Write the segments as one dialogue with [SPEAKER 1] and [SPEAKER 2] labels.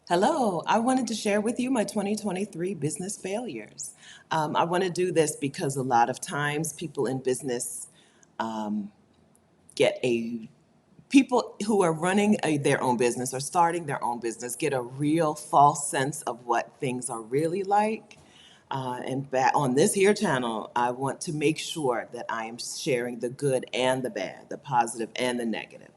[SPEAKER 1] Hello, I wanted to share with you my 2023 business failures. I want to do this because a lot of times people in business get a people who are running their own business or starting their own business get a real false sense of what things are really like. On this here channel, I want to make sure that I am sharing the good and the bad, the positive and the negative.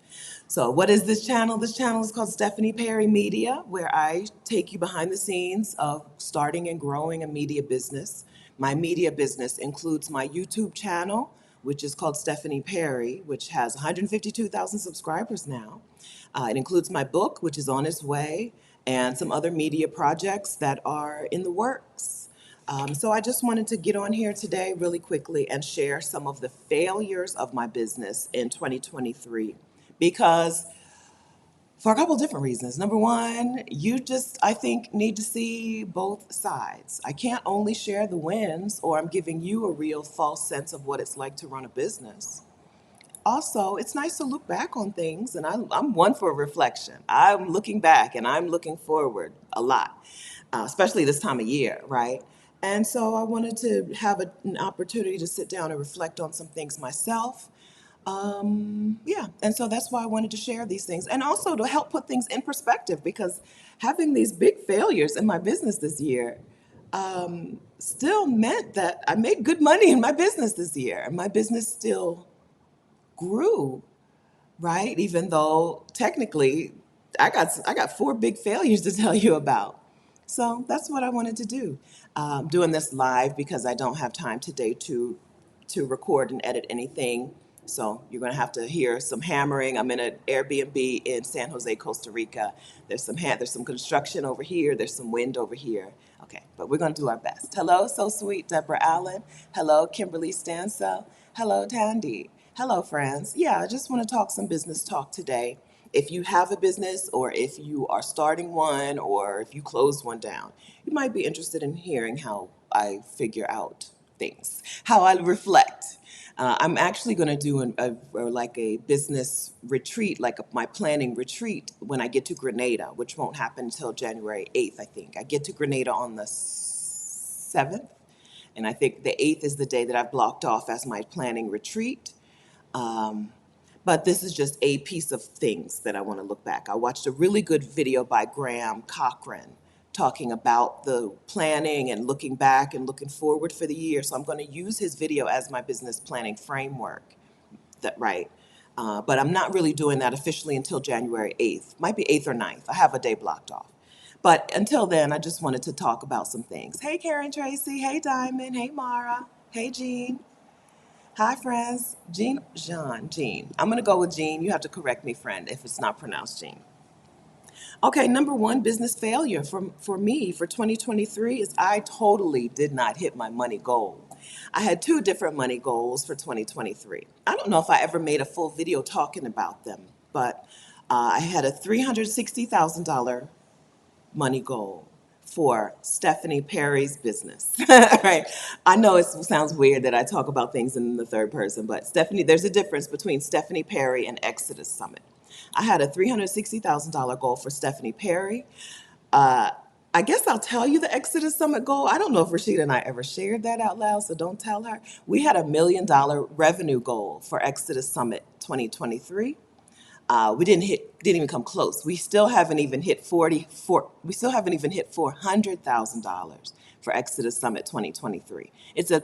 [SPEAKER 1] So, what is this channel? This channel is called Stephanie Perry Media, where I take you behind the scenes of starting and growing a media business. My media business includes my YouTube channel, which is called Stephanie Perry, which has 152,000 subscribers now. It includes my book, which is on its way, and some other media projects that are in the works. So I just wanted to get on here today really quickly and share some of the failures of my business in 2023 because for a couple of different reasons. Number one, you just, I think, need to see both sides. I can't only share the wins or I'm giving you a real false sense of what it's like to run a business. Also, it's nice to look back on things, and I'm one for reflection. I'm looking back and I'm looking forward a lot, especially this time of year, right? And so I wanted to have an opportunity to sit down and reflect on some things myself. Yeah, and so that's why I wanted to share these things and also to help put things in perspective because having these big failures in my business this year still meant that I made good money in my business this year. And my business still grew, right? Even though technically I got four big failures to tell you about. So that's what I wanted to do. Doing this live because I don't have time today to record and edit anything. So you're going to have to hear some hammering. I'm in an Airbnb in San Jose, Costa Rica. There's some construction over here. There's some wind over here. Okay, but we're going to do our best. Hello, so sweet Deborah Allen. Hello, Kimberly Stansell. Hello, Tandy. Hello, friends. Yeah, I just want to talk some business talk today. If you have a business or if you are starting one or if you closed one down, you might be interested in hearing how I figure out things, how I reflect. I'm actually going to do like a business retreat, like my planning retreat when I get to Grenada, which won't happen until January 8th, I think. I get to Grenada on the 7th, and I think the 8th is the day that I've blocked off as my planning retreat. Um, but this is just a piece of things that I want to look back. I watched a really good video by Graham Cochran talking about the planning and looking back and looking forward for the year. So I'm going to use his video as my business planning framework. That right. But I'm not really doing that officially until January 8th. Might be 8th or 9th. I have a day blocked off. But until then, I just wanted to talk about some things. Hey, Karen Tracy. Hey, Diamond. Hey, Mara. Hey, Jean. Hi, friends. Jean. I'm going to go with Jean. You have to correct me, friend, if it's not pronounced Jean. Okay, number one business failure for me for 2023 is I totally did not hit my money goal. I had two different money goals for 2023. I don't know if I ever made a full video talking about them, but I had a $360,000 money goal for Stephanie Perry's business. Right? I know it sounds weird that I talk about things in the third person, but Stephanie, there's a difference between Stephanie Perry and Exodus Summit. I had a $360,000 goal for Stephanie Perry. Uh, I guess I'll tell you the Exodus Summit goal. I don't know if Rashida and I ever shared that out loud, so don't tell her. We had $1 million revenue goal for Exodus Summit 2023. We didn't even come close. We still haven't even hit 44. We still haven't even hit $400,000 for Exodus Summit 2023. It's a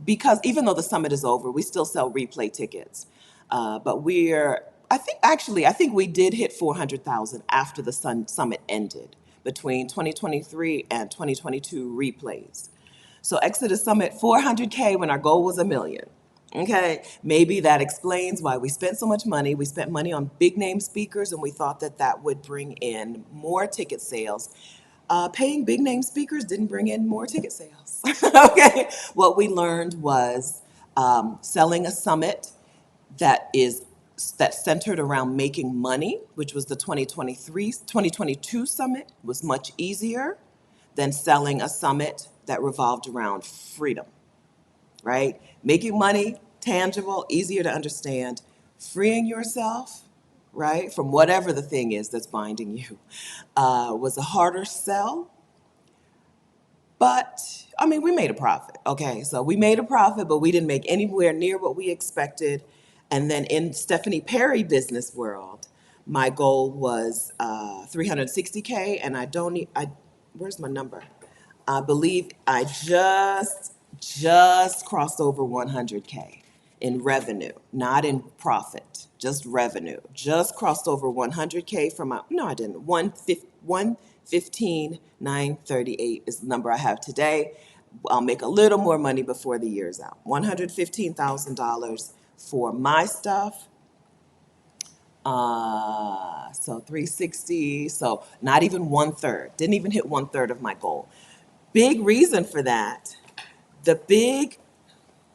[SPEAKER 1] because even though the summit is over, we still sell replay tickets. But I think we did hit 400,000 after the summit ended between 2023 and 2022 replays. So Exodus Summit 400K when our goal was a million. Okay, maybe that explains why we spent so much money. We spent money on big name speakers, and we thought that that would bring in more ticket sales. Paying big name speakers didn't bring in more ticket sales. Okay, what we learned was selling a summit that is that centered around making money, which was the 2022 summit, was much easier than selling a summit that revolved around freedom, right? Making money, tangible, easier to understand. Freeing yourself, right, from whatever the thing is that's binding you, was a harder sell. But I mean, we made a profit. Okay, so we made a profit, but we didn't make anywhere near what we expected. And then in Stephanie Perry business world, my goal was 360K, and I don't need. I where's my number? I believe I just crossed over 100K in revenue, not in profit, just revenue. Just crossed over 100K from my, no, I didn't. 115,938 is the number I have today. I'll make a little more money before the year's out. $115,000 for my stuff. So 360, so not even one third. Didn't even hit one third of my goal. Big reason for that. The big,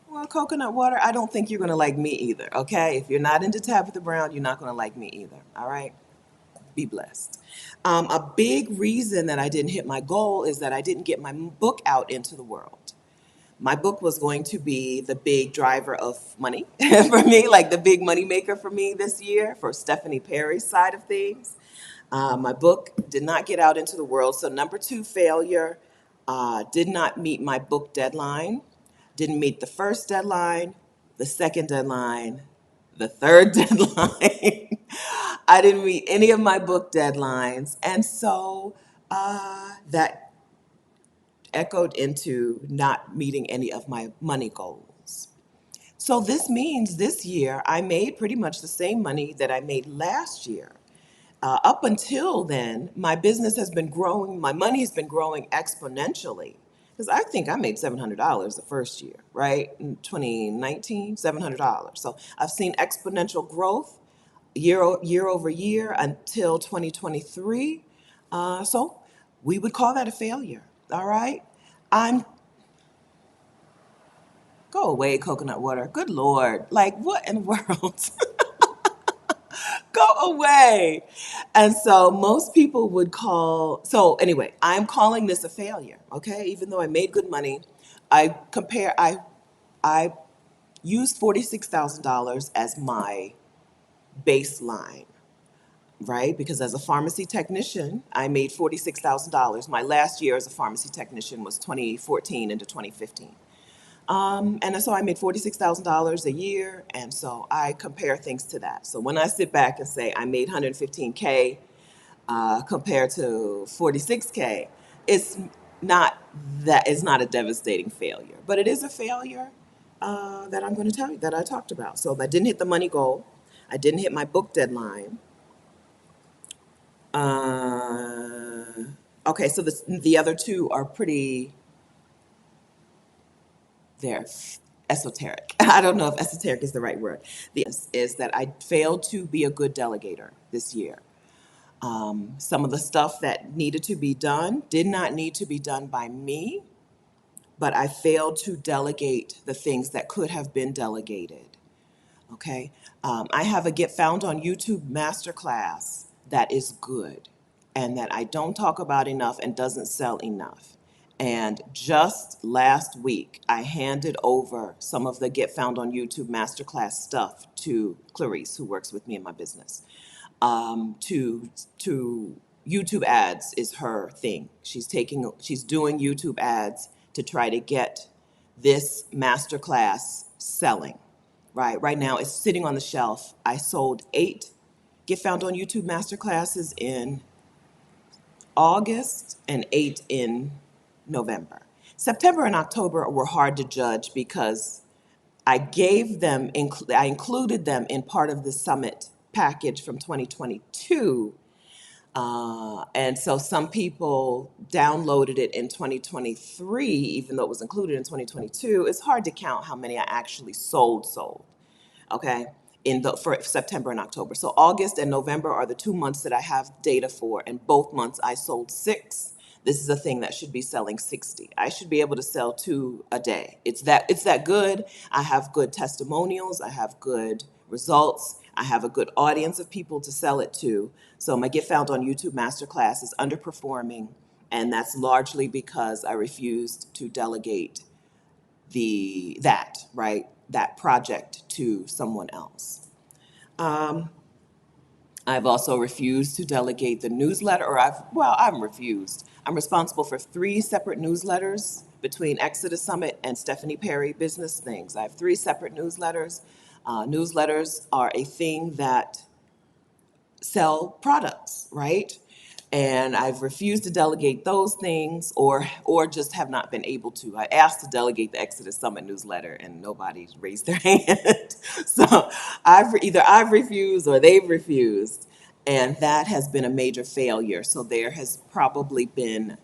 [SPEAKER 1] well, coconut water, I don't think you're going to like me either, okay? If you're not into Tabitha Brown, you're not going to like me either, all right? Be blessed. A big reason that I didn't hit my goal is that I didn't get my book out into the world. My book was going to be the big driver of money for me, like the big money maker for me this year for Stephanie Perry's side of things. My book did not get out into the world. So, number two failure, did not meet my book deadline, didn't meet the first deadline, the second deadline, the third deadline. I didn't meet any of my book deadlines. And so that echoed into not meeting any of my money goals. So this means this year I made pretty much the same money that I made last year. Up until then, my business has been growing, my money has been growing exponentially. Because I think I made $700 the first year, right? In 2019, $700. So I've seen exponential growth year over year until 2023. So we would call that a failure, all right? I'm Go away, coconut water. Good Lord. Like, what in the world? Go away. And so most people would call, so anyway, I'm calling this a failure, okay? Even though I made good money, I used $46,000 as my baseline, right? Because as a pharmacy technician, I made $46,000. My last year as a pharmacy technician was 2014 into 2015. And so I made $46,000 a year, and so I compare things to that. So when I sit back and say I made 115K compared to 46K, it's it's not a devastating failure, but it is a failure that I'm going to tell you that I talked about. So I didn't hit the money goal, I didn't hit my book deadline. Uh, okay, so the other two are pretty they're esoteric. I don't know if esoteric is the right word. The is that I failed to be a good delegator this year. Some of the stuff that needed to be done did not need to be done by me, but I failed to delegate the things that could have been delegated. Okay. I have a Get Found on YouTube masterclass that is good and that I don't talk about enough and doesn't sell enough. And just last week, I handed over some of the Get Found on YouTube masterclass stuff to Clarice, who works with me in my business. To YouTube ads is her thing. She's doing YouTube ads to try to get this masterclass selling. Right now, it's sitting on the shelf. I sold 8 Get Found on YouTube masterclasses in August and 8 in November. September and October were hard to judge because I included them in part of the summit package from 2022. And so some people downloaded it in 2023, even though it was included in 2022. It's hard to count how many I actually sold. Okay, for September and October. So August and November are the 2 months that I have data for, and both months I sold 6. This is a thing that should be selling 60. I should be able to sell 2 a day. It's that good. I have good testimonials. I have good results. I have a good audience of people to sell it to. So my Get Found on YouTube masterclass is underperforming, and that's largely because I refused to delegate that project to someone else. I've also refused to delegate the newsletter, or I'm refused. I'm responsible for three separate newsletters between Exodus Summit and Stephanie Perry Business Things. I have three separate newsletters. Newsletters are a thing that sell products, right? And I've refused to delegate those things, or just have not been able to. I asked to delegate the Exodus Summit newsletter and nobody raised their hand. So I've refused or they've refused, and that has been a major failure. So there has probably been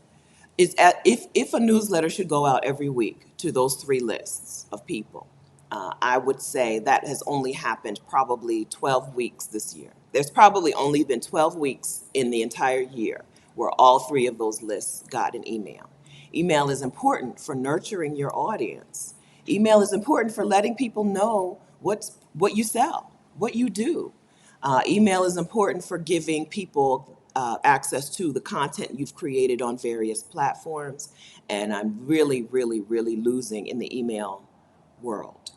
[SPEAKER 1] if a newsletter should go out every week to those three lists of people, I would say that has only happened probably 12 weeks this year. There's probably only been 12 weeks in the entire year where all three of those lists got an email. Email is important for nurturing your audience. Email is important for letting people know what you sell, what you do. Email is important for giving people access to the content you've created on various platforms. And I'm really, really, really losing in the email world.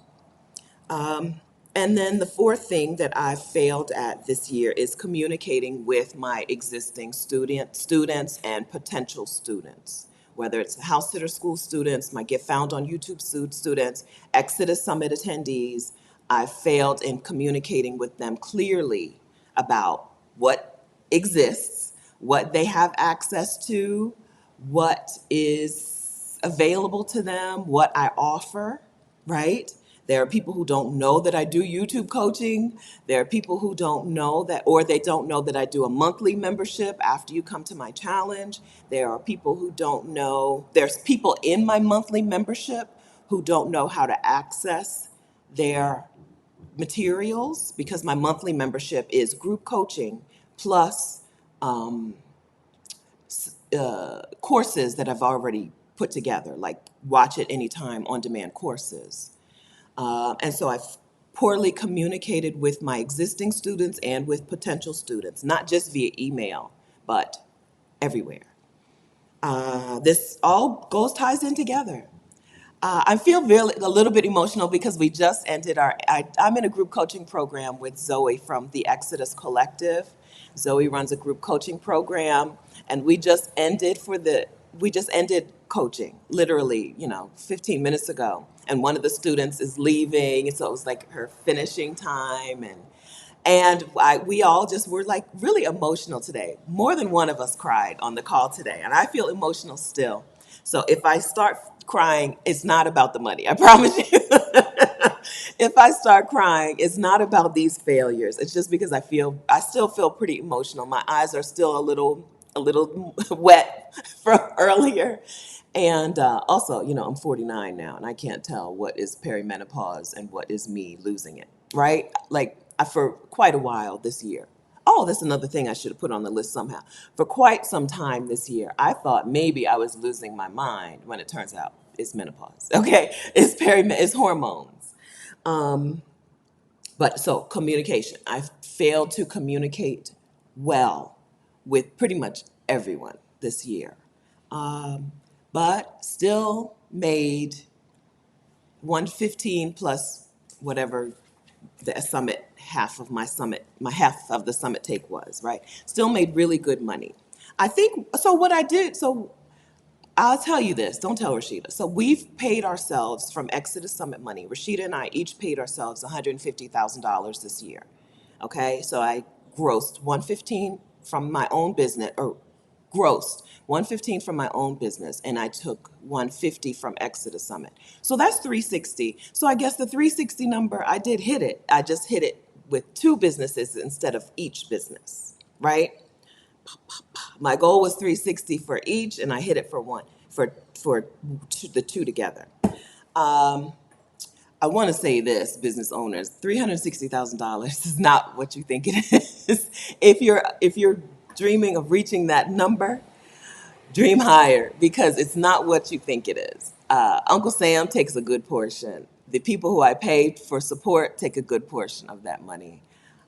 [SPEAKER 1] And then the fourth thing that I've failed at this year is communicating with my existing students and potential students, whether it's House Sitter School students, my Get Found on YouTube students, Exodus Summit attendees. I've failed in communicating with them clearly about what exists, what they have access to, what is available to them, what I offer, right? There are people who don't know that I do YouTube coaching. There are people who don't know that, or they don't know that I do a monthly membership after you come to my challenge. There are people who don't know, there's people in my monthly membership who don't know how to access their materials, because my monthly membership is group coaching plus courses that I've already put together, like watch it anytime on demand courses. And so I've poorly communicated with my existing students and with potential students, not just via email, but everywhere. This all ties in together. I feel really a little bit emotional because we just ended I'm in a group coaching program with Zoe from the Exodus Collective. Zoe runs a group coaching program, and we just ended coaching literally, 15 minutes ago. And one of the students is leaving, and so it was like her finishing time, we all just were like really emotional today. More than one of us cried on the call today, and I feel emotional still. So if I start crying, it's not about the money, I promise you. If I start crying, it's not about these failures. It's just because I still feel pretty emotional. My eyes are still a little wet from earlier. And also, I'm 49 now, and I can't tell what is perimenopause and what is me losing it, right? Like, for quite a while this year. Oh, that's another thing I should have put on the list somehow. For quite some time this year, I thought maybe I was losing my mind, when it turns out it's menopause. Okay, it's hormones. But so communication, I failed to communicate well with pretty much everyone this year, but still made 115 plus whatever the summit my half of the summit take was, right? Still made really good money. I think so. What I did, so I'll tell you this, don't tell Rashida. So we've paid ourselves from Exodus Summit money. Rashida and I each paid ourselves $150,000 this year. Okay, so I grossed 115 from my own business, or grossed 115 from my own business, and I took 150 from Exodus Summit. So that's 360. So I guess the 360 number, I did hit it. I just hit it with two businesses instead of each business, right? My goal was 360 for each, and I hit it for one, the two together. I want to say this, business owners, $360,000 is not what you think it is. If you're dreaming of reaching that number, dream higher, because it's not what you think it is. Uncle Sam takes a good portion. The people who I paid for support take a good portion of that money.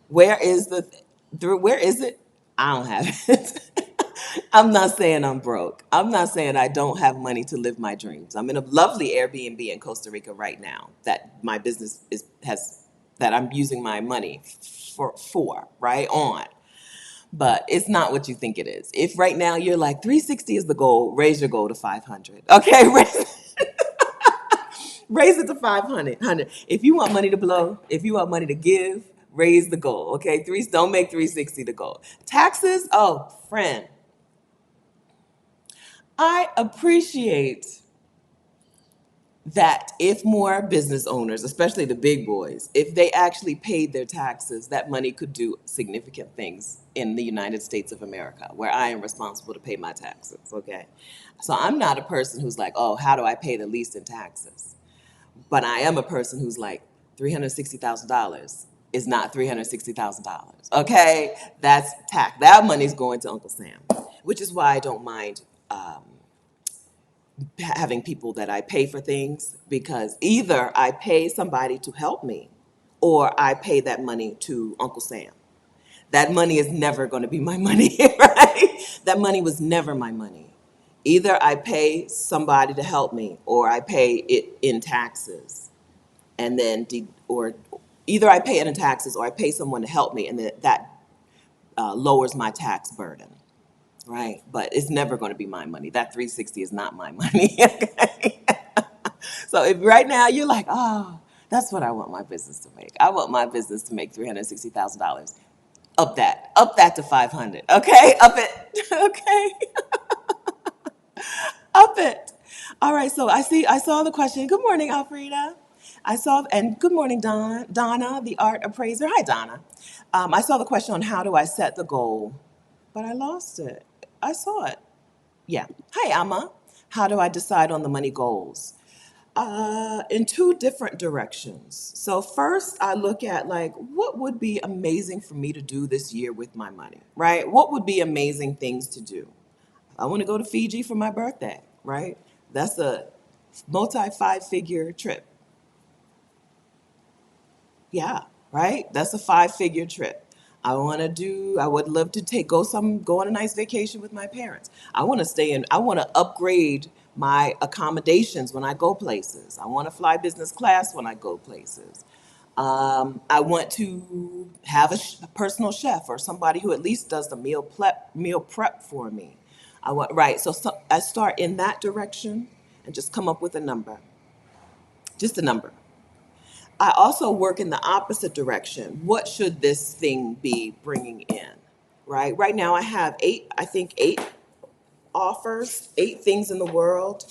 [SPEAKER 1] Where is it? I don't have it. I'm not saying I'm broke. I'm not saying I don't have money to live my dreams. I'm in a lovely Airbnb in Costa Rica right now that my business that I'm using my money for right on. but it's not what you think it is. If right now you're like 360 is the goal, raise your goal to 500. Okay, raise it to 500. If you want money to blow, if you want money to give, raise the goal. Okay, don't make 360 the goal. Taxes, oh friend, I appreciate that if more business owners, especially the big boys, if they actually paid their taxes, that money could do significant things in the United States of America, where I am responsible to pay my taxes, okay? So I'm not a person who's like, oh, how do I pay the least in taxes? But I am a person who's like, $360,000 is not $360,000, okay? That's tax. That money's going to Uncle Sam, which is why I don't mind having people that I pay for things, because either I pay somebody to help me or I pay that money to Uncle Sam. That money is never going to be my money, right? That money was never my money. Either I pay somebody to help me or I pay it in taxes. And then, or either I pay it in taxes or I pay someone to help me, and that lowers my tax burden. Right, but it's never going to be my money. That 360 is not my money. Okay? So if right now you're like, oh, that's what I want my business to make. I want my business to make $360,000. Up that to 500. Okay, up it. Okay, up it. All right. So I saw the question. Good morning, Alfreda. And good morning, Donna, the art appraiser. Hi, Donna. I saw the question on how do I set the goal, but I lost it. I saw it. Yeah. Hi, Amma. How do I decide on the money goals? In two different directions. So first, I look at like what would be amazing for me to do this year with my money, right? What would be amazing things to do? I want to go to Fiji for my birthday, right? That's a multi five-figure trip. Yeah, right? That's a five-figure trip. I would love to go on a nice vacation with my parents. I want to upgrade my accommodations when I go places. I want to fly business class when I go places. I want to have a personal chef or somebody who at least does the meal prep for me. Right. So I start in that direction and just come up with a number, just a number. I also work in the opposite direction. What should this thing be bringing in? Right? Right now, I have I think eight offers, eight things in the world.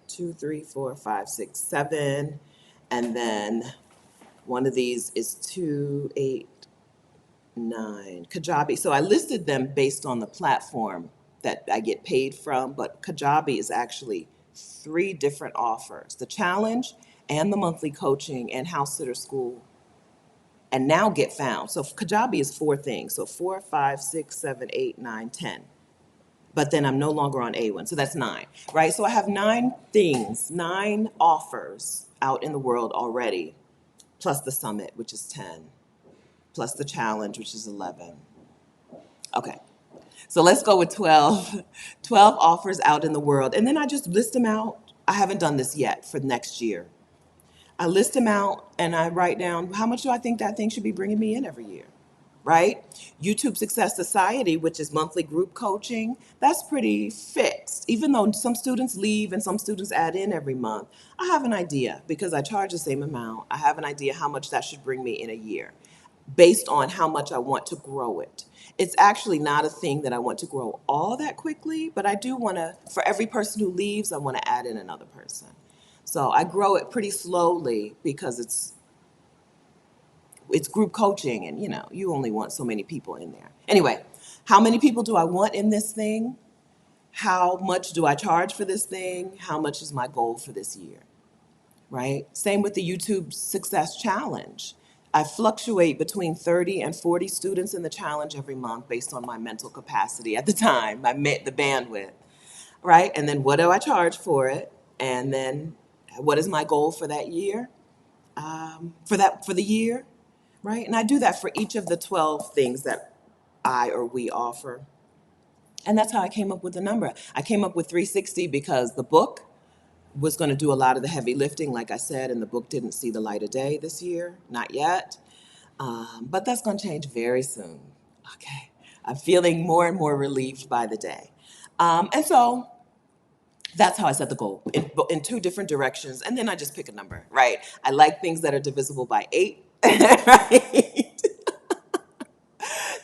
[SPEAKER 1] Two, three, four, five, six, seven. And then one of these is 2, 8, 9. Kajabi. So I listed them based on the platform that I get paid from, but Kajabi is actually three different offers: the challenge and the monthly coaching and house sitter school, and now Get Found. So Kajabi is four things. So 4, 5, 6, 7, 8, 9, 10. But then I'm no longer on A1. So that's nine, right? So I have nine things, nine offers out in the world already, plus the summit, which is 10, plus the challenge, which is 11. Okay. So let's go with 12, 12 offers out in the world. And then I just list them out. I haven't done this yet for next year. I list them out and I write down how much do I think that thing should be bringing me in every year, right? YouTube Success Society, which is monthly group coaching, that's pretty fixed. Even though some students leave and some students add in every month, I have an idea because I charge the same amount. I have an idea how much that should bring me in a year based on how much I want to grow it. It's actually not a thing that I want to grow all that quickly, but I do want to, for every person who leaves, I want to add in another person. So I grow it pretty slowly because it's group coaching and you only want so many people in there. Anyway, how many people do I want in this thing? How much do I charge for this thing? How much is my goal for this year? Right? Same with the YouTube Success Challenge. I fluctuate between 30 and 40 students in the challenge every month based on my mental capacity at the time, the bandwidth, right? And then what do I charge for it? And then what is my goal for that year? For the year, right? And I do that for each of the 12 things that I or we offer. And that's how I came up with the number. I came up with 360 because the book was going to do a lot of the heavy lifting, like I said, and the book didn't see the light of day this year, not yet. But that's going to change very soon. Okay. I'm feeling more and more relieved by the day. And so that's how I set the goal in two different directions. And then I just pick a number, right? I like things that are divisible by 8, right?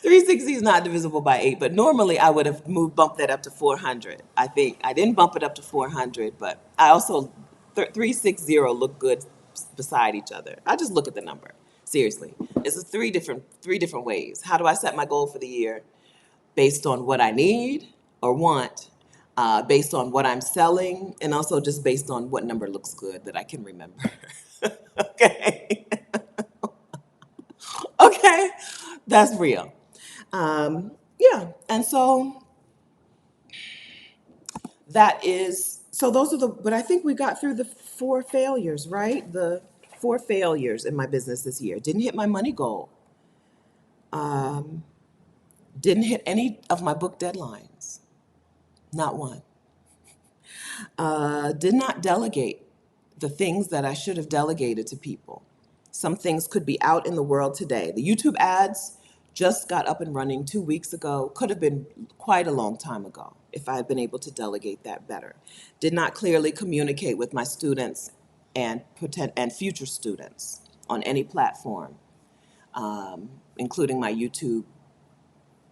[SPEAKER 1] 360 is not divisible by 8, but normally I would have bumped that up to 400. I think I didn't bump it up to 400, but I also 360 look good beside each other. I just look at the number. Seriously, it's three different ways. How do I set my goal for the year? Based on what I need or want, based on what I'm selling, and also just based on what number looks good that I can remember. Okay. Okay, that's real. Yeah, and so those are but I think we got through the four failures, right? The four failures in my business this year. Didn't hit my money goal. Didn't hit any of my book deadlines. Not one. Did not delegate the things that I should have delegated to people. Some things could be out in the world today. The YouTube ads just got up and running 2 weeks ago. Could have been quite a long time ago if I had been able to delegate that better. Did not clearly communicate with my students and future students on any platform, including my YouTube,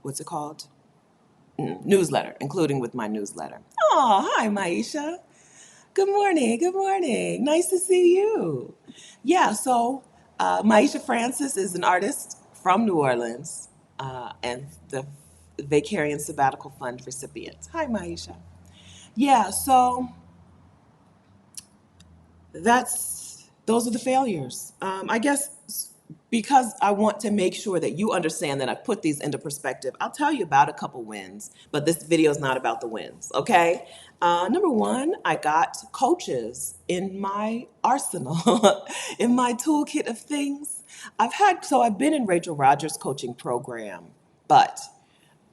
[SPEAKER 1] what's it called? Newsletter, including with my newsletter. Oh, hi, Maisha. Good morning. Good morning. Nice to see you. Yeah, so Maisha Francis is an artist from New Orleans and the Vacarian Sabbatical Fund recipient. Hi, Maisha. Yeah, so those are the failures. I guess because I want to make sure that you understand that I put these into perspective, I'll tell you about a couple wins, but this video is not about the wins, okay? Number one, I got coaches in my arsenal, in my toolkit of things. I've been in Rachel Rogers' coaching program, but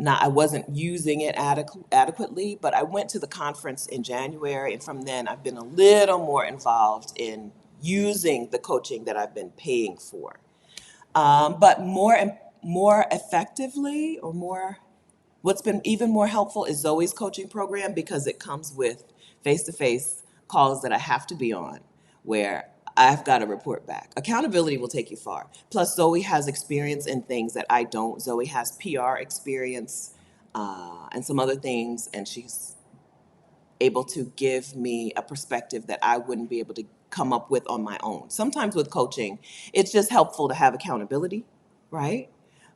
[SPEAKER 1] I wasn't using it adequately, but I went to the conference in January, and from then I've been a little more involved in using the coaching that I've been paying for. But more effectively, or what's been even more helpful is Zoe's coaching program, because it comes with face-to-face calls that I have to be on, where I've got to report back. Accountability will take you far. Plus, Zoe has experience in things that I don't. Zoe has PR experience and some other things, and she's able to give me a perspective that I wouldn't be able to come up with on my own. Sometimes with coaching, it's just helpful to have accountability, right?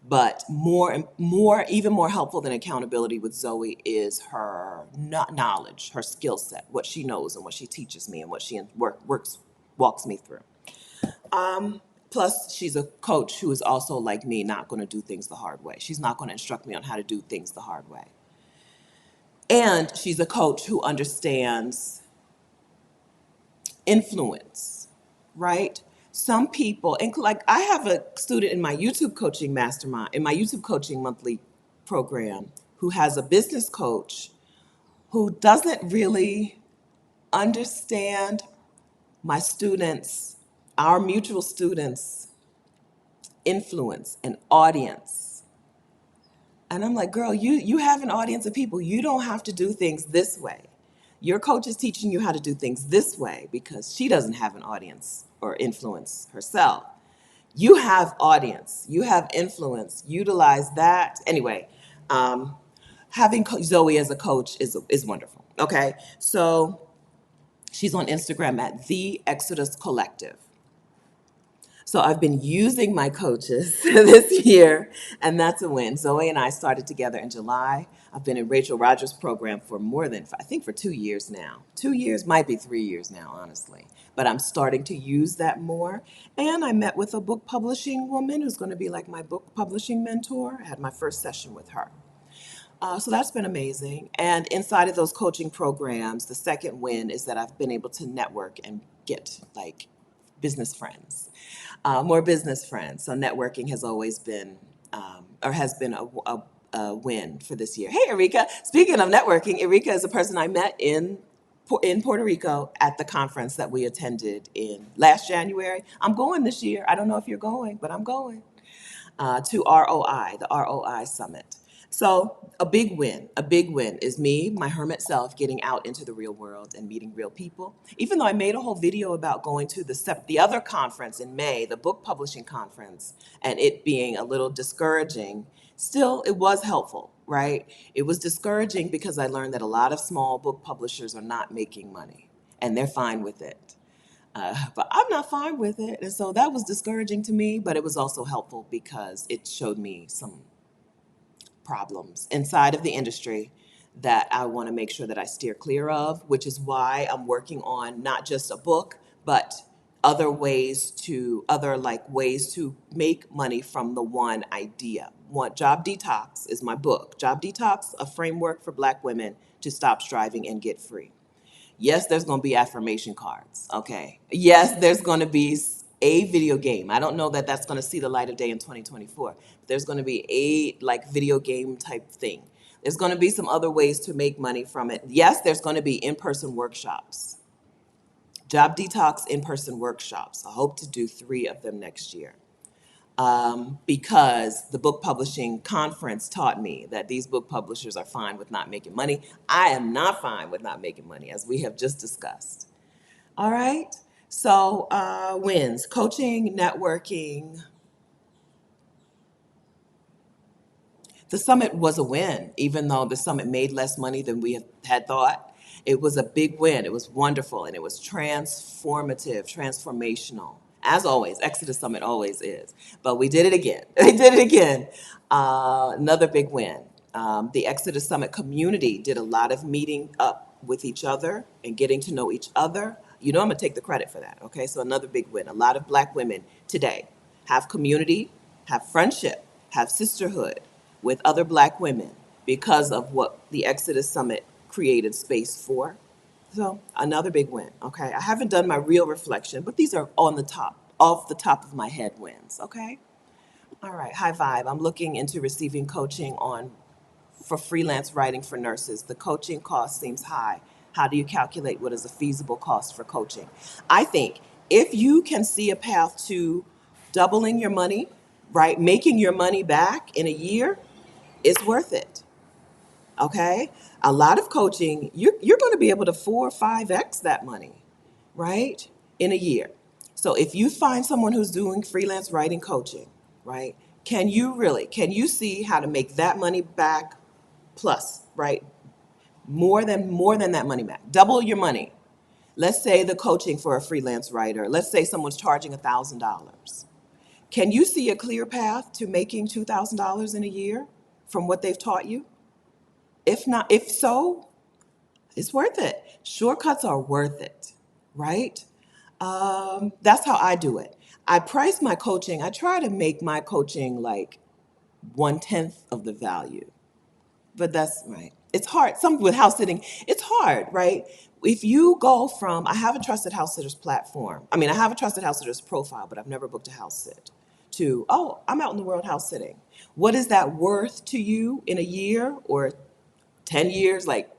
[SPEAKER 1] But even more helpful than accountability with Zoe is her knowledge, her skill set, what she knows and what she teaches me and what she walks me through. Plus, she's a coach who is also, like me, not going to do things the hard way. She's not going to instruct me on how to do things the hard way. And she's a coach who understands influence, right? Some people, and like I have a student in my YouTube coaching mastermind, in my YouTube coaching monthly program, who has a business coach who doesn't really understand my students, our mutual students' influence and audience. And I'm like, girl, you have an audience of people. You don't have to do things this way. Your coach is teaching you how to do things this way because she doesn't have an audience or influence herself. You have audience, you have influence, utilize that. Anyway, having Zoe as a coach is wonderful. Okay, so she's on Instagram at The Exodus Collective. So I've been using my coaches this year, and that's a win. Zoe and I started together in July. I've been in Rachel Rogers' program for more than, I think, for 2 years now. 2 years, might be 3 years now, honestly. But I'm starting to use that more. And I met with a book publishing woman who's going to be like my book publishing mentor. I had my first session with her. So that's been amazing. And inside of those coaching programs, the second win is that I've been able to network and get like business friends, more business friends. So networking has always been, or has been a win for this year. Hey, Erika. Speaking of networking, Erika is a person I met in Puerto Rico at the conference that we attended in last January. I'm going this year. I don't know if you're going, but I'm going. to ROI, the ROI Summit. So a big win is me, my hermit self, getting out into the real world and meeting real people. Even though I made a whole video about going to the other conference in May, the book publishing conference, and it being a little discouraging, still it was helpful, right? It was discouraging because I learned that a lot of small book publishers are not making money, and they're fine with it. But I'm not fine with it. And so that was discouraging to me, but it was also helpful because it showed me some problems inside of the industry that I want to make sure that I steer clear of, which is why I'm working on not just a book, but other like ways to make money from the one idea. One, Job Detox is my book. Job Detox, a framework for Black women to stop striving and get free. Yes, there's going to be affirmation cards. Okay. Yes, there's going to be a video game. I don't know that that's going to see the light of day in 2024. But there's going to be a like video game type thing. There's going to be some other ways to make money from it. Yes, there's going to be in-person workshops. Job Detox in-person workshops. I hope to do 3 of them next year. Because the book publishing conference taught me that these book publishers are fine with not making money. I am not fine with not making money, as we have just discussed. All right. So wins, coaching, networking. The summit was a win, even though the summit made less money than we had thought. It was a big win. It was wonderful, and it was transformative, transformational. As always, Exodus Summit always is. But we did it again. We did it again. Another big win. The Exodus Summit community did a lot of meeting up with each other and getting to know each other. You know I'm going to take the credit for that, okay? So another big win. A lot of Black women today have community, have friendship, have sisterhood with other Black women because of what the Exodus Summit created space for. So another big win, okay? I haven't done my real reflection, but these are off the top of my head wins, okay? All right, high vibe. I'm looking into receiving coaching for freelance writing for nurses. The coaching cost seems high. How do you calculate what is a feasible cost for coaching? I think if you can see a path to doubling your money, right, making your money back in a year, it's worth it. Okay? A lot of coaching, you're going to be able to 4 or 5x that money, right? In a year. So if you find someone who's doing freelance writing coaching, right? Can you see how to make that money back plus, right? More than that money back. Double your money. Let's say the coaching for a freelance writer, let's say someone's charging $1,000. Can you see a clear path to making $2,000 in a year from what they've taught you? If so, it's worth it. Shortcuts are worth it, right? That's how I do it. I price my coaching. I try to make my coaching like 1/10 of the value, but that's right. It's hard. Some with house sitting, it's hard, right? If you go from, I have a trusted house sitters platform. I mean, I have a trusted house sitters profile, but I've never booked a house sit. To, oh, I'm out in the world house sitting. What is that worth to you in a year or 10 years? Like,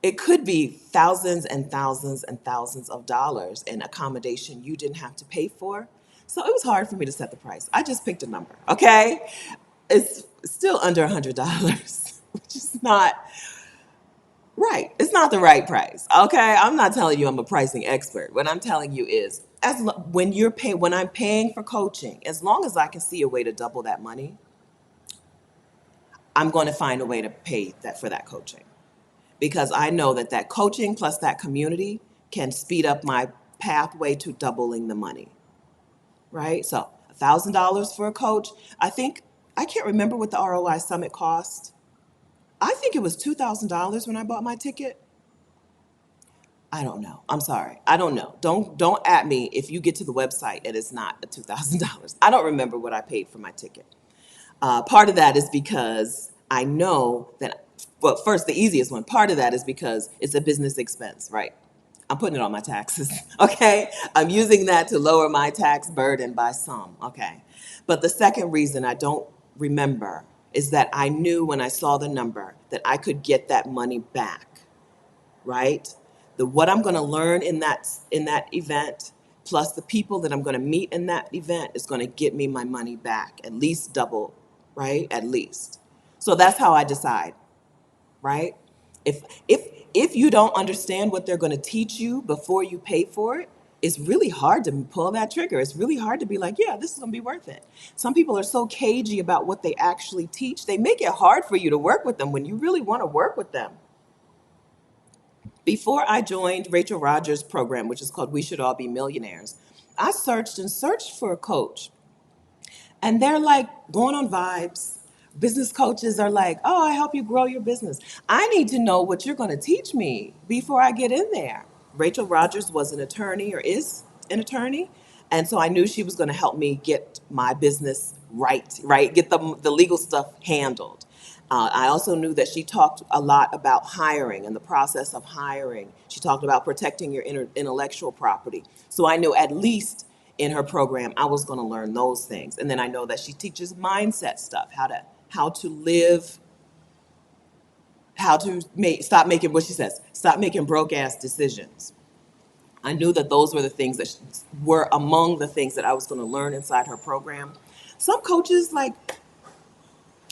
[SPEAKER 1] it could be thousands and thousands and thousands of dollars in accommodation you didn't have to pay for. So it was hard for me to set the price. I just picked a number, okay? It's still under $100, which is not right. It's not the right price, okay? I'm not telling you I'm a pricing expert. What I'm telling you is, when I'm paying for coaching, as long as I can see a way to double that money, I'm going to find a way to pay that for that coaching. Because I know that that coaching plus that community can speed up my pathway to doubling the money, right? So $1,000 for a coach. I can't remember what the ROI Summit cost. I think it was $2,000 when I bought my ticket. I don't know. I'm sorry. I don't know. Don't at me if you get to the website and it's not a $2,000. I don't remember what I paid for my ticket. Part of that is because I know that, well, first, the easiest one, part of that is because it's a business expense, right? I'm putting it on my taxes, okay? I'm using that to lower my tax burden by some, okay? But the second reason I don't remember is that I knew when I saw the number that I could get that money back, right? What I'm going to learn in that event plus the people that I'm going to meet in that event is going to get me my money back, at least double, right? At least. So that's how I decide, right? If if if you don't understand what they're going to teach you before you pay for it, it's really hard to pull that trigger. It's really hard to be like, yeah, this is going to be worth it. Some people are so cagey about what they actually teach. They make it hard for you to work with them when you really want to work with them. Before I joined Rachel Rogers' program, which is called We Should All Be Millionaires, I searched and searched for a coach. And they're like going on vibes. Business coaches are like, oh, I help you grow your business. I need to know what you're going to teach me before I get in there. Rachel Rogers was an attorney or is an attorney. And so I knew she was going to help me get my business right? Get the legal stuff handled. I also knew that she talked a lot about hiring and the process of hiring. She talked about protecting your intellectual property. So I knew at least in her program I was going to learn those things. And then I know that she teaches mindset stuff, how to live, how to stop making what she says, stop making broke ass decisions. I knew that those were the things that were among the things that I was going to learn inside her program. Some coaches like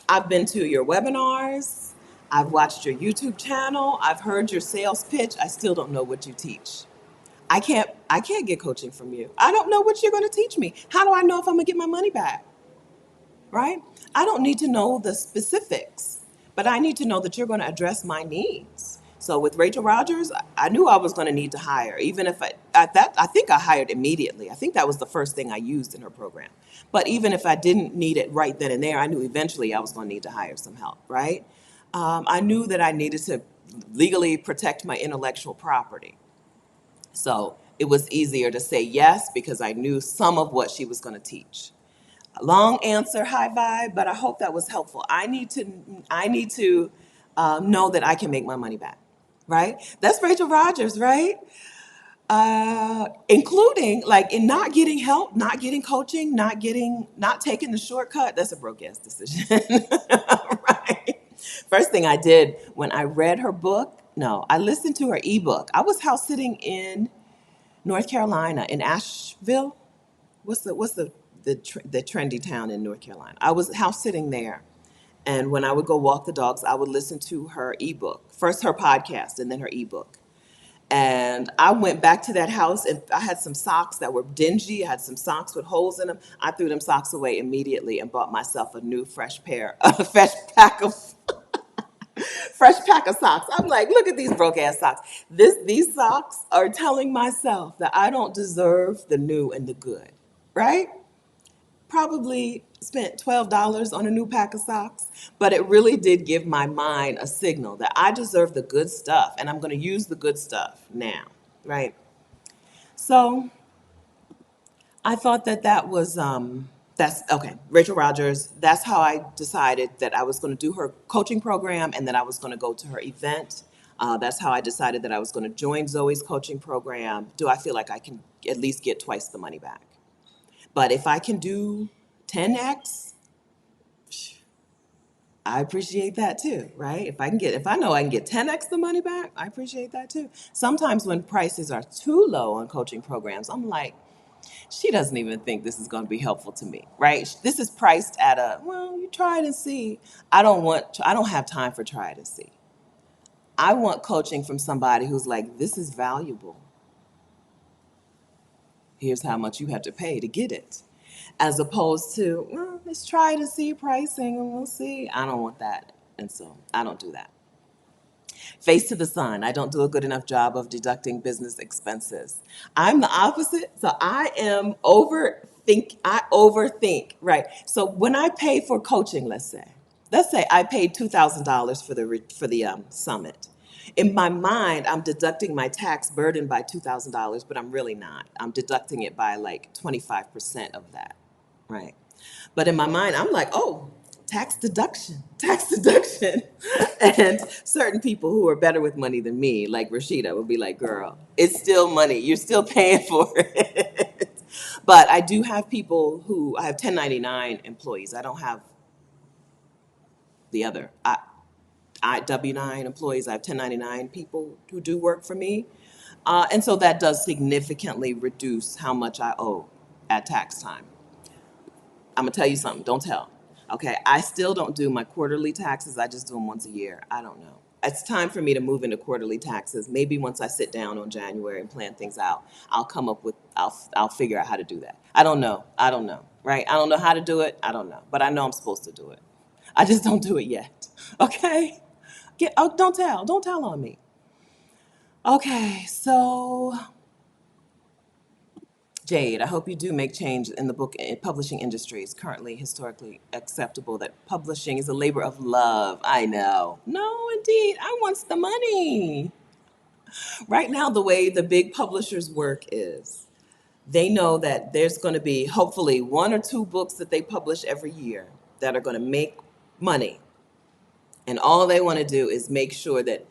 [SPEAKER 1] I've been to your webinars, I've watched your YouTube channel, I've heard your sales pitch. I still don't know what you teach. I can't get coaching from you. I don't know what you're going to teach me. How do I know if I'm going to get my money back? Right? I don't need to know the specifics, but I need to know that you're going to address my needs. So with Rachel Rogers, I knew I was going to need to hire, even if I think I hired immediately. I think that was the first thing I used in her program. But even if I didn't need it right then and there, I knew eventually I was going to need to hire some help, right? I knew that I needed to legally protect my intellectual property. So it was easier to say yes because I knew some of what she was going to teach. Long answer, high vibe, but I hope that was helpful. I need to know that I can make my money back, right? That's Rachel Rogers, right? Including like in not getting help, not getting coaching, not taking the shortcut. That's a broke ass decision, right? First thing I did when I read her book, no, I listened to her ebook. I was house sitting in North Carolina in Asheville. What's the trendy town in North Carolina? I was house sitting there, and when I would go walk the dogs, I would listen to her ebook, first her podcast, and then her ebook. And I went back to that house, and I had some socks that were dingy. I had some socks with holes in them. I threw them socks away immediately and bought myself a new fresh pair, a fresh pack of socks. I'm like, look at these broke ass socks. These socks are telling myself that I don't deserve the new and the good, right? Probably spent $12 on a new pack of socks, but it really did give my mind a signal that I deserve the good stuff and I'm going to use the good stuff now, right? So I thought that was that's okay. Rachel Rogers. That's how I decided that I was going to do her coaching program and that I was going to go to her event. That's how I decided that I was going to join Zoe's coaching program. Do I feel like I can at least get twice the money back? But if I can do 10x, I appreciate that too, right? If I know I can get 10x the money back, I appreciate that too. Sometimes when prices are too low on coaching programs, I'm like, she doesn't even think this is going to be helpful to me, right? This is priced at well, you try it and see. I don't have time for try it and see. I want coaching from somebody who's like, this is valuable. Here's how much you have to pay to get it. As opposed to, well, let's try to see pricing and we'll see. I don't want that. And so I don't do that. Face to the sun. I don't do a good enough job of deducting business expenses. I'm the opposite. So I overthink, right? So when I pay for coaching, let's say I paid $2,000 for the summit. In my mind, I'm deducting my tax burden by $2,000, but I'm really not. I'm deducting it by like 25% of that, right? But in my mind, I'm like, oh, tax deduction, tax deduction. And certain people who are better with money than me, like Rashida, would be like, girl, it's still money. You're still paying for it. But I do have people who I have 1099 employees. I don't have the other. I W-9 employees. I have 1099 people who do work for me. And so that does significantly reduce how much I owe at tax time. I'm gonna tell you something, don't tell. Okay, I still don't do my quarterly taxes, I just do them once a year. I don't know. It's time for me to move into quarterly taxes. Maybe once I sit down on January and plan things out, I'll come up with, I'll figure out how to do that. I don't know. I don't know, right? I don't know how to do it. I don't know, but I know I'm supposed to do it. I just don't do it yet. Okay? Don't tell on me. Okay, so Jade, I hope you do make change in the book and publishing industry. It's currently historically acceptable that publishing is a labor of love. I know. No, indeed. I want the money. Right now, the way the big publishers work is they know that there's going to be hopefully one or two books that they publish every year that are going to make money. And all they want to do is make sure that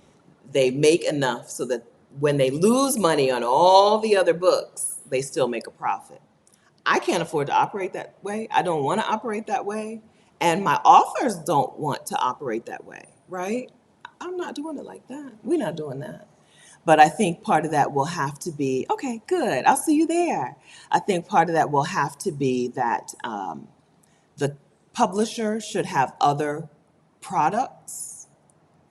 [SPEAKER 1] they make enough so that when they lose money on all the other books, they still make a profit. I can't afford to operate that way. I don't want to operate that way. And my authors don't want to operate that way, right? I'm not doing it like that. We're not doing that. But I think part of that will have to be okay, good. I'll see you there. I think part of that will have to be that the publisher should have other products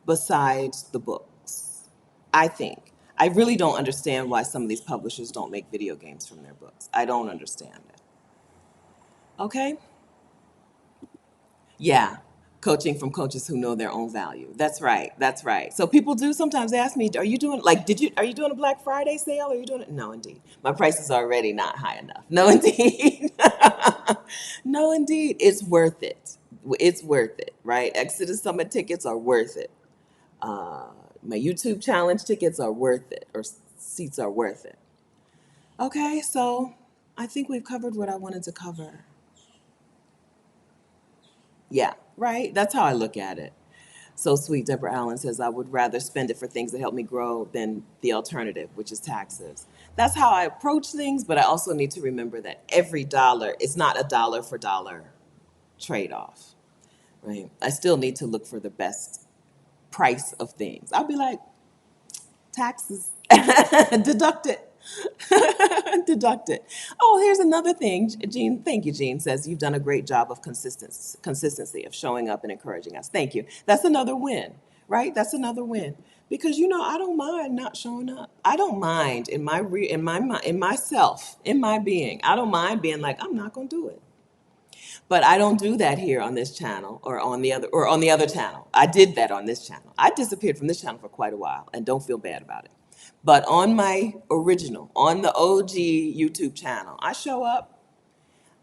[SPEAKER 1] besides the books. I think. I really don't understand why some of these publishers don't make video games from their books. I don't understand it. Okay? Yeah. Coaching from coaches who know their own value. That's right. That's right. So people do sometimes ask me, are you doing are you doing a Black Friday sale? Are you doing it? No, indeed. My price is already not high enough. No, indeed. No, indeed. It's worth it. It's worth it, right? Exodus Summit tickets are worth it. Uh, my YouTube challenge tickets are worth it, or seats are worth it. Okay, so I think we've covered what I wanted to cover. Yeah, right? That's how I look at it. So sweet, Deborah Allen says, I would rather spend it for things that help me grow than the alternative, which is taxes. That's how I approach things, but I also need to remember that every dollar is not a dollar for dollar trade off, right? I still need to look for the best price of things. I'll be like, taxes, deduct it. Deduct it. Oh, here's another thing. Jean, thank you, Jean says you've done a great job of consistency of showing up and encouraging us. Thank you. That's another win, right? That's another win because I don't mind not showing up. I don't mind in myself, in my being. I don't mind being like I'm not going to do it. But I don't do that here on this channel or on the other channel. I did that on this channel. I disappeared from this channel for quite a while and don't feel bad about it. But on my original, on the OG YouTube channel, I show up.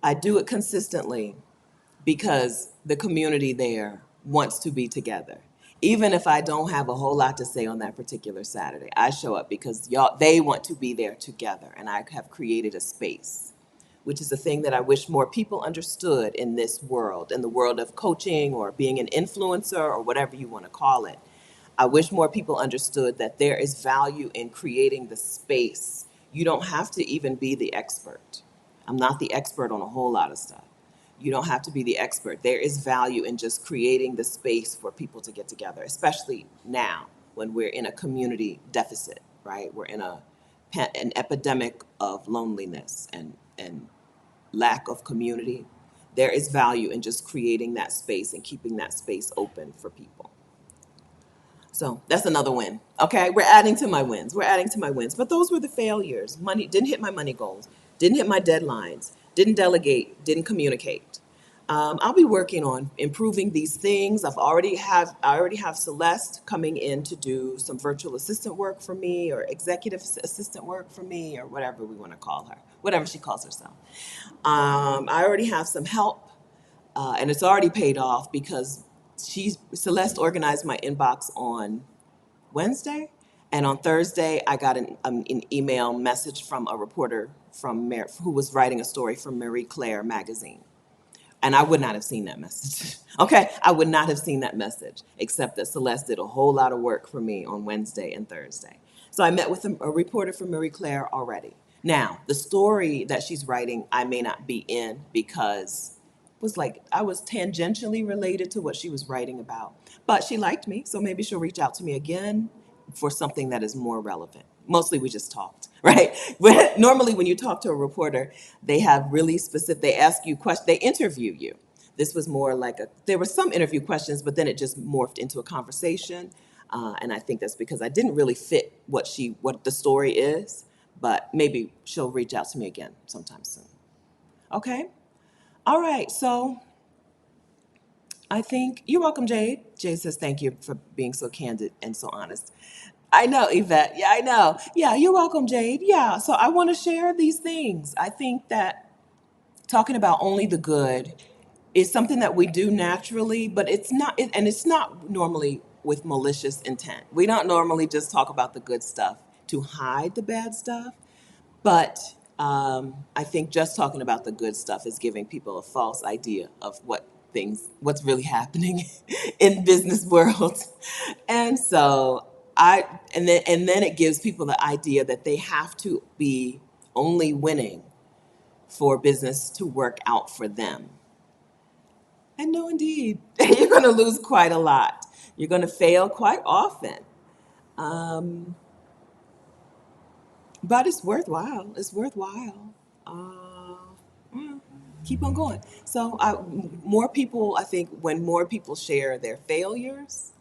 [SPEAKER 1] I do it consistently because the community there wants to be together. Even if I don't have a whole lot to say on that particular Saturday, I show up because they want to be there together and I have created a space, which is a thing that I wish more people understood in this world, in the world of coaching or being an influencer or whatever you want to call it. I wish more people understood that there is value in creating the space. You don't have to even be the expert. I'm not the expert on a whole lot of stuff. You don't have to be the expert. There is value in just creating the space for people to get together, especially now when we're in a community deficit, right? We're in an epidemic of loneliness and lack of community. There is value in just creating that space and keeping that space open for people. So that's another win. Okay, we're adding to my wins. We're adding to my wins. But those were the failures. Money didn't hit my money goals, didn't hit my deadlines, didn't delegate, didn't communicate. I'll be working on improving these things. I already have Celeste coming in to do some virtual assistant work for me, or executive assistant work for me, or whatever we want to call her, whatever she calls herself. I already have some help, and it's already paid off because Celeste organized my inbox on Wednesday, and on Thursday I got an email message from a reporter who was writing a story for Marie Claire magazine. And I would not have seen that message. Okay, I would not have seen that message, except that Celeste did a whole lot of work for me on Wednesday and Thursday. So I met with a reporter from Marie Claire already. Now, the story that she's writing, I may not be in because it was like I was tangentially related to what she was writing about. But she liked me, so maybe she'll reach out to me again for something that is more relevant. Mostly we just talked, right? But normally when you talk to a reporter, they have really specific, they ask you questions, they interview you. This was more like there were some interview questions, but then it just morphed into a conversation. And I think that's because I didn't really fit what the story is, but maybe she'll reach out to me again sometime soon. Okay. All right. So I think you're welcome, Jade. Jade says thank you for being so candid and so honest. I know, Yvette. Yeah, I know. Yeah, you're welcome, Jade. Yeah. So I want to share these things. I think that talking about only the good is something that we do naturally, but and it's not normally with malicious intent. We don't normally just talk about the good stuff to hide the bad stuff. But I think just talking about the good stuff is giving people a false idea of what's really happening in business world. And so and then it gives people the idea that they have to be only winning for business to work out for them. And no, indeed, you're going to lose quite a lot. You're going to fail quite often. Um, but it's worthwhile. It's worthwhile. Uh, mm, Keep on going. So, more people, I think, when more people share their failures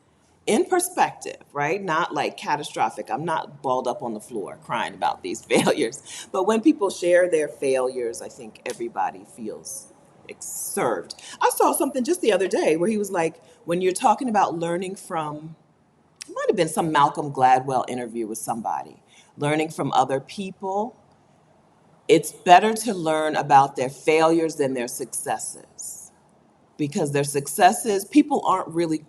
[SPEAKER 1] in perspective, right? Not like catastrophic. I'm not balled up on the floor crying about these failures. But when people share their failures, I think everybody feels served. I saw something just the other day where he was like, when you're talking about learning from, it might have been some Malcolm Gladwell interview with somebody, learning from other people, it's better to learn about their failures than their successes. Because their successes, people aren't really,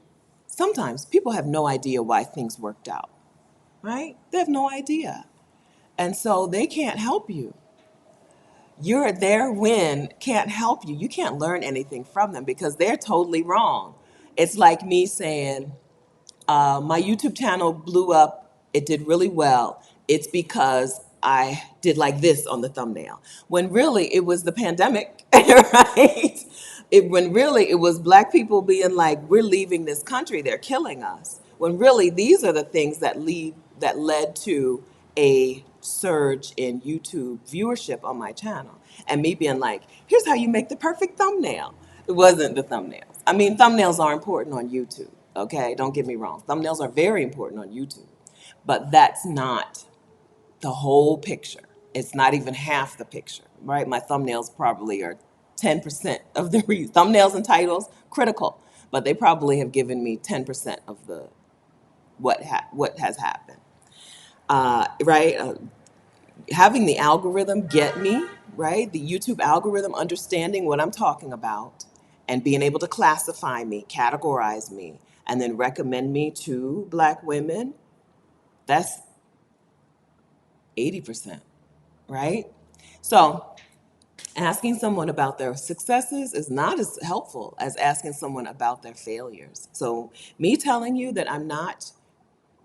[SPEAKER 1] sometimes people have no idea why things worked out, right? They have no idea. And so they can't help you. Their win can't help you. You can't learn anything from them because they're totally wrong. It's like me saying, my YouTube channel blew up. It did really well. It's because I did like this on the thumbnail. When really it was the pandemic, right? When really it was Black people being like, we're leaving this country. They're killing us. When really these are the things that led to a surge in YouTube viewership on my channel. And me being like, here's how you make the perfect thumbnail. It wasn't the thumbnails. I mean, thumbnails are important on YouTube, okay? Don't get me wrong. Thumbnails are very important on YouTube, but that's not the whole picture. It's not even half the picture, right? My thumbnails probably are 10% of the thumbnails and titles, critical, but they probably have given me 10% of the what has happened, right? Having the algorithm get me, right? The YouTube algorithm understanding what I'm talking about and being able to classify me, categorize me, and then recommend me to Black women, that's 80%, right? So asking someone about their successes is not as helpful as asking someone about their failures. So me telling you that I'm not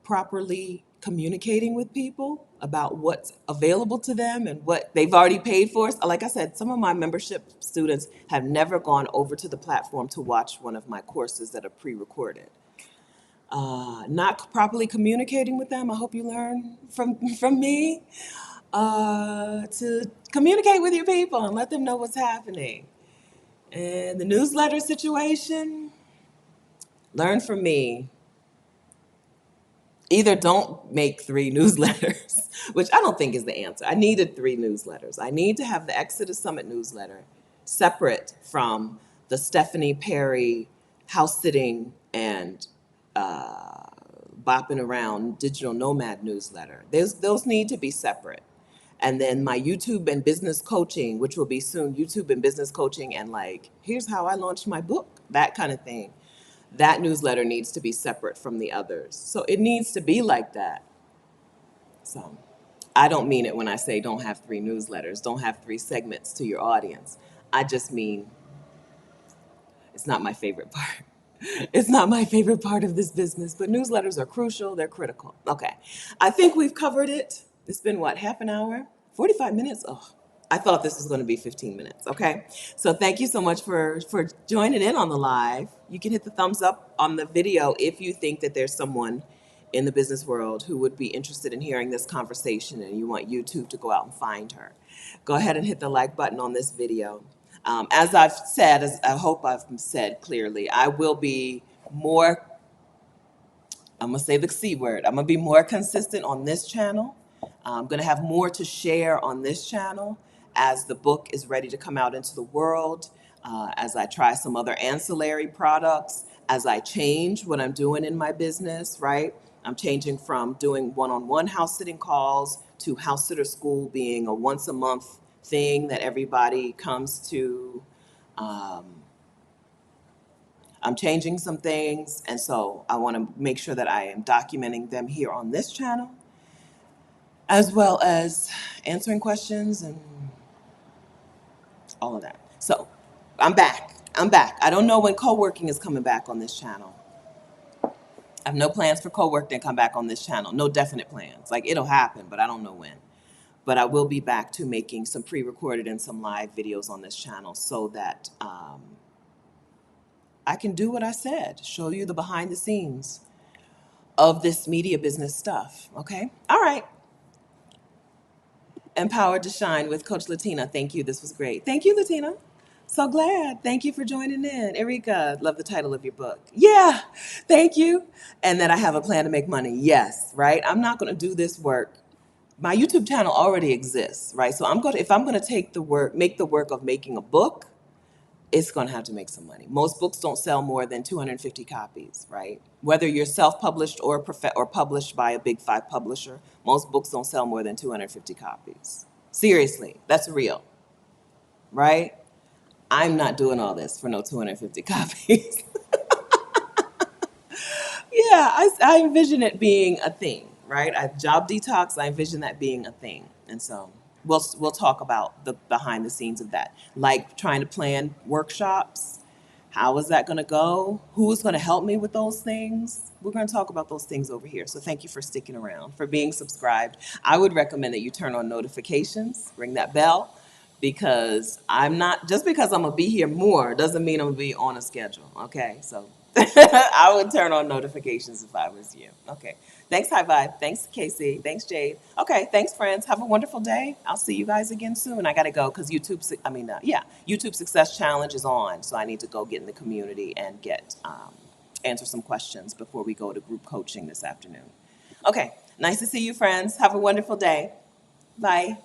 [SPEAKER 1] properly communicating with people about what's available to them and what they've already paid for. Like I said, some of my membership students have never gone over to the platform to watch one of my courses that are pre-recorded. Not properly communicating with them. I hope you learn from me to communicate with your people and let them know what's happening. And the newsletter situation, learn from me. Either don't make 3 newsletters, which I don't think is the answer. I needed 3 newsletters. I need to have the Exodus Summit newsletter separate from the Stephanie Perry house sitting and bopping around digital nomad newsletter. Those need to be separate. And then my YouTube and business coaching, which will be soon, YouTube and business coaching and like, here's how I launched my book, that kind of thing. That newsletter needs to be separate from the others. So it needs to be like that. So I don't mean it when I say don't have 3 newsletters, don't have 3 segments to your audience. I just mean it's not my favorite part. It's not my favorite part of this business, but newsletters are crucial, they're critical. Okay, I think we've covered it. It's been what, half an hour? 45 minutes? Oh, I thought this was going to be 15 minutes, okay? So thank you so much for joining in on the live. You can hit the thumbs up on the video if you think that there's someone in the business world who would be interested in hearing this conversation and you want YouTube to go out and find her, go ahead and hit the like button on this video. As I've said, as I hope I've said clearly, I will be more, I'm gonna say the C word, I'm gonna be more consistent on this channel. I'm gonna have more to share on this channel as the book is ready to come out into the world, as I try some other ancillary products, as I change what I'm doing in my business, right? I'm changing from doing one-on-one house sitting calls to House Sitter School being a once a month thing that everybody comes to. Um, I'm changing some things, and so I want to make sure that I am documenting them here on this channel, as well as answering questions and all of that. So I'm back. I'm back. I don't know when co-working is coming back on this channel. I have no plans for co-working to come back on this channel. No definite plans. Like, it'll happen, but I don't know when. But I will be back to making some pre-recorded and some live videos on this channel so that I can do what I said, show you the behind the scenes of this media business stuff. Okay? All right. Empowered to Shine with Coach Latina. Thank you. This was great. Thank you, Latina. So glad. Thank you for joining in. Erika, love the title of your book. Yeah, thank you. And that I have a plan to make money. Yes, right? I'm not going to do this work. My YouTube channel already exists, right? So if I'm going to take the work, make the work of making a book, it's going to have to make some money. Most books don't sell more than 250 copies, right? Whether you're self-published or published by a big 5 publisher, most books don't sell more than 250 copies. Seriously, that's real, right? I'm not doing all this for no 250 copies. Yeah, I envision it being a thing, right? Job Detox, I envision that being a thing. And so we'll talk about the behind the scenes of that, like trying to plan workshops. How is that going to go? Who is going to help me with those things? We're going to talk about those things over here. So thank you for sticking around, for being subscribed. I would recommend that you turn on notifications, ring that bell, because I'm not, just because I'm going to be here more doesn't mean I'm going to be on a schedule. Okay. So I would turn on notifications if I was you. Okay. Thanks, High Vibe. Thanks, Casey. Thanks, Jade. Okay. Thanks, friends. Have a wonderful day. I'll see you guys again soon. I got to go because YouTube Success Challenge is on. So I need to go get in the community and answer some questions before we go to group coaching this afternoon. Okay. Nice to see you, friends. Have a wonderful day. Bye.